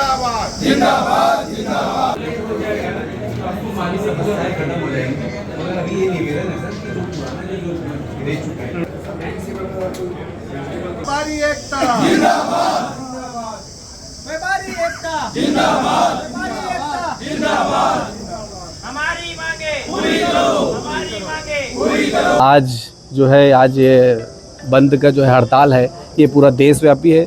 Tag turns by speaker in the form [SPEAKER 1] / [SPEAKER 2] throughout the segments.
[SPEAKER 1] जिंदाबाद जिंदाबाद।
[SPEAKER 2] व्यापारी एकता
[SPEAKER 1] जिंदाबाद
[SPEAKER 2] व्यापारी एकता
[SPEAKER 1] जिंदाबाद
[SPEAKER 2] व्यापारी एकता
[SPEAKER 1] जिंदाबाद।
[SPEAKER 2] हमारी मांगे
[SPEAKER 1] पूरी करो
[SPEAKER 2] हमारी मांगे
[SPEAKER 1] पूरी करो।
[SPEAKER 3] आज जो है आज ये बंद का जो है हड़ताल है ये पूरा देशव्यापी है।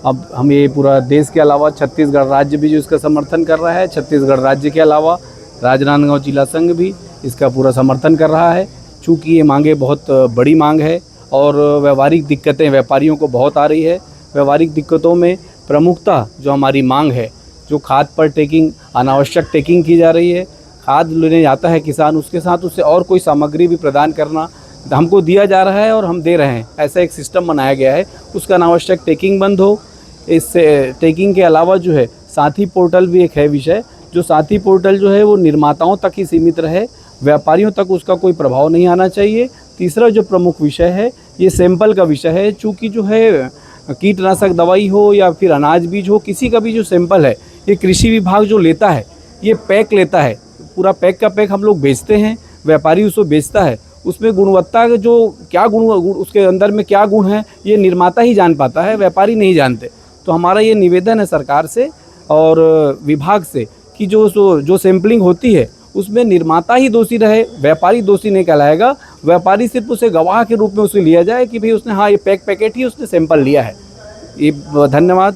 [SPEAKER 3] अब हम ये पूरा देश के अलावा छत्तीसगढ़ राज्य भी जो इसका समर्थन कर रहा है, छत्तीसगढ़ राज्य के अलावा राजनांदगांव जिला संघ भी इसका पूरा समर्थन कर रहा है। चूँकि ये मांगे बहुत बड़ी मांग है और व्यवहारिक दिक्कतें व्यापारियों को बहुत आ रही है। व्यवहारिक दिक्कतों में प्रमुखता जो हमारी मांग है, जो खाद पर टेकिंग अनावश्यक टेकिंग की जा रही है, खाद लेने जाता है किसान, उसके साथ उससे और कोई सामग्री भी प्रदान करना हमको दिया जा रहा है और हम दे रहे हैं, ऐसा एक सिस्टम बनाया गया है। उसका अनावश्यक टेकिंग बंद हो। इससे टेकिंग के अलावा जो है साथी पोर्टल भी एक है विषय, जो साथी पोर्टल जो है वो निर्माताओं तक ही सीमित रहे, व्यापारियों तक उसका कोई प्रभाव नहीं आना चाहिए। तीसरा जो प्रमुख विषय है ये सैंपल का विषय है। चूँकि जो है कीटनाशक दवाई हो या फिर अनाज बीज हो, किसी का भी जो सैंपल है ये कृषि विभाग जो लेता है, ये पैक लेता है, पूरा पैक का पैक हम लोग बेचते हैं, व्यापारी उसको बेचता है। उसमें गुणवत्ता का जो क्या गुण उसके अंदर में क्या गुण है ये निर्माता ही जान पाता है, व्यापारी नहीं जानते। तो हमारा ये निवेदन है सरकार से और विभाग से कि जो सैम्पलिंग होती है उसमें निर्माता ही दोषी रहे, व्यापारी दोषी नहीं कहलाएगा। व्यापारी सिर्फ उसे गवाह के रूप में उसे लिया जाए कि भाई उसने हाँ ये पैकेट ही उसने सैंपल लिया है। ये धन्यवाद।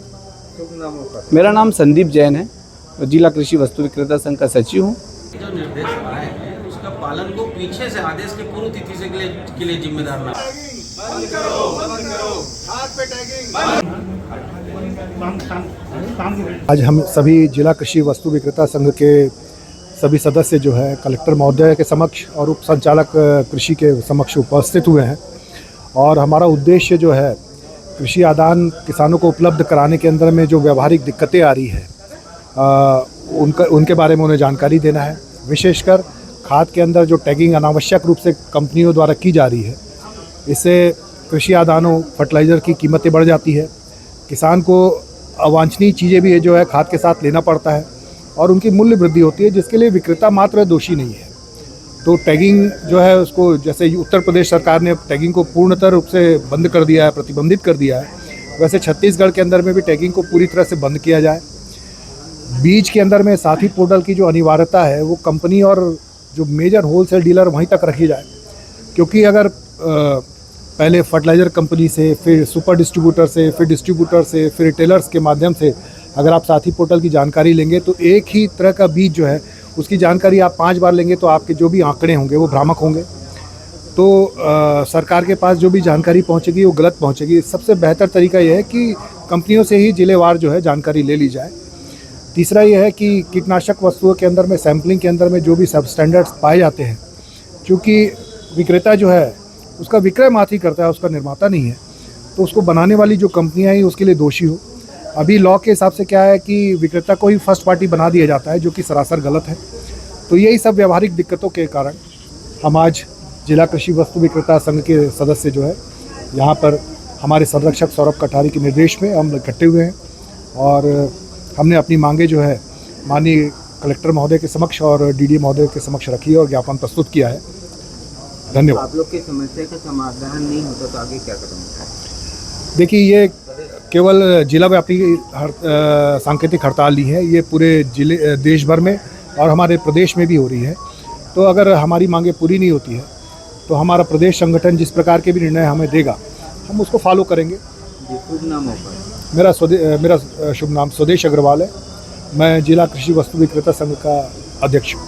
[SPEAKER 3] मेरा नाम संदीप जैन है, जिला कृषि वस्तु विक्रेता संघ का सचिव हूँ।
[SPEAKER 4] जो निर्देश आए हैं उसका पालन को पीछे से आदेश के पूर्व तिथि से के लिए जिम्मेदार ना।
[SPEAKER 1] बंद करो खाद पे टैगिंग।
[SPEAKER 5] आज हम सभी जिला कृषि वस्तु विक्रेता संघ के सभी सदस्य जो है कलेक्टर महोदय के समक्ष और उप संचालक कृषि के समक्ष उपस्थित हुए हैं और हमारा उद्देश्य जो है कृषि आदान किसानों को उपलब्ध कराने के अंदर में जो व्यावहारिक दिक्कतें आ रही है उनके बारे में उन्हें जानकारी देना है। विशेषकर खाद के अंदर जो टैगिंग अनावश्यक रूप से कंपनियों द्वारा की जा रही है, इससे कृषि आदानों फर्टिलाइज़र की कीमतें बढ़ जाती है, किसान को अवांछनीय चीज़ें भी जो है खाद के साथ लेना पड़ता है और उनकी मूल्य वृद्धि होती है, जिसके लिए विक्रेता मात्र दोषी नहीं है। तो टैगिंग जो है उसको, जैसे उत्तर प्रदेश सरकार ने टैगिंग को पूर्णतः रूप से बंद कर दिया है, प्रतिबंधित कर दिया है, वैसे छत्तीसगढ़ के अंदर में भी टैगिंग को पूरी तरह से बंद किया जाए। बीज के अंदर में साथी पोर्टल की जो अनिवार्यता है वो कंपनी और जो मेजर होलसेल डीलर वहीं तक रखी जाए, क्योंकि अगर पहले फर्टिलाइज़र कंपनी से, फिर सुपर डिस्ट्रीब्यूटर से, फिर डिस्ट्रीब्यूटर से, फिर रिटेलर्स के माध्यम से अगर आप साथी पोर्टल की जानकारी लेंगे तो एक ही तरह का बीज जो है उसकी जानकारी आप 5 बार लेंगे तो आपके जो भी आंकड़े होंगे वो भ्रामक होंगे। तो सरकार के पास जो भी जानकारी पहुंचेगी वो गलत पहुंचेगी। सबसे बेहतर तरीका यह है कि कंपनियों से ही जिलेवार जो है जानकारी ले ली जाए। तीसरा यह है कि कीटनाशक वस्तुओं के अंदर में सैम्पलिंग के अंदर में जो भी सब स्टैंडर्ड्स पाए जाते हैं, क्योंकि विक्रेता जो है उसका विक्रय मात्र ही करता है, उसका निर्माता नहीं है, तो उसको बनाने वाली जो कंपनियां हैं उसके लिए दोषी हो। अभी लॉ के हिसाब से क्या है कि विक्रेता को ही फर्स्ट पार्टी बना दिया जाता है, जो कि सरासर गलत है। तो यही सब व्यावहारिक दिक्कतों के कारण हम आज जिला कृषि वस्तु विक्रेता संघ के सदस्य जो है यहाँ पर हमारे संरक्षक सौरभ कठारी के निर्देश में हम इकट्ठे हुए हैं और हमने अपनी मांगे जो है माननीय कलेक्टर महोदय के समक्ष और डीडी महोदय के समक्ष रखी है और ज्ञापन प्रस्तुत किया है। धन्यवाद।
[SPEAKER 6] आप लोग की समस्या का समाधान नहीं होता तो आगे क्या करेंगे?
[SPEAKER 5] देखिए, ये केवल जिला व्यापी सांकेतिक हड़ताल नहीं है, ये पूरे जिले देश भर में और हमारे प्रदेश में भी हो रही है। तो अगर हमारी मांगे पूरी नहीं होती है तो हमारा प्रदेश संगठन जिस प्रकार के भी निर्णय हमें देगा हम उसको फॉलो करेंगे।
[SPEAKER 6] शुभ नाम होगा?
[SPEAKER 5] मेरा शुभ नाम स्वदेश अग्रवाल है। मैं जिला कृषि वस्तु विक्रेता संघ का अध्यक्ष हूँ।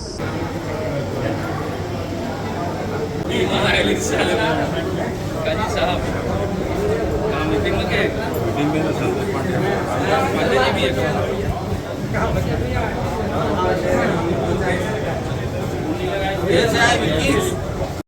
[SPEAKER 4] जैसे आए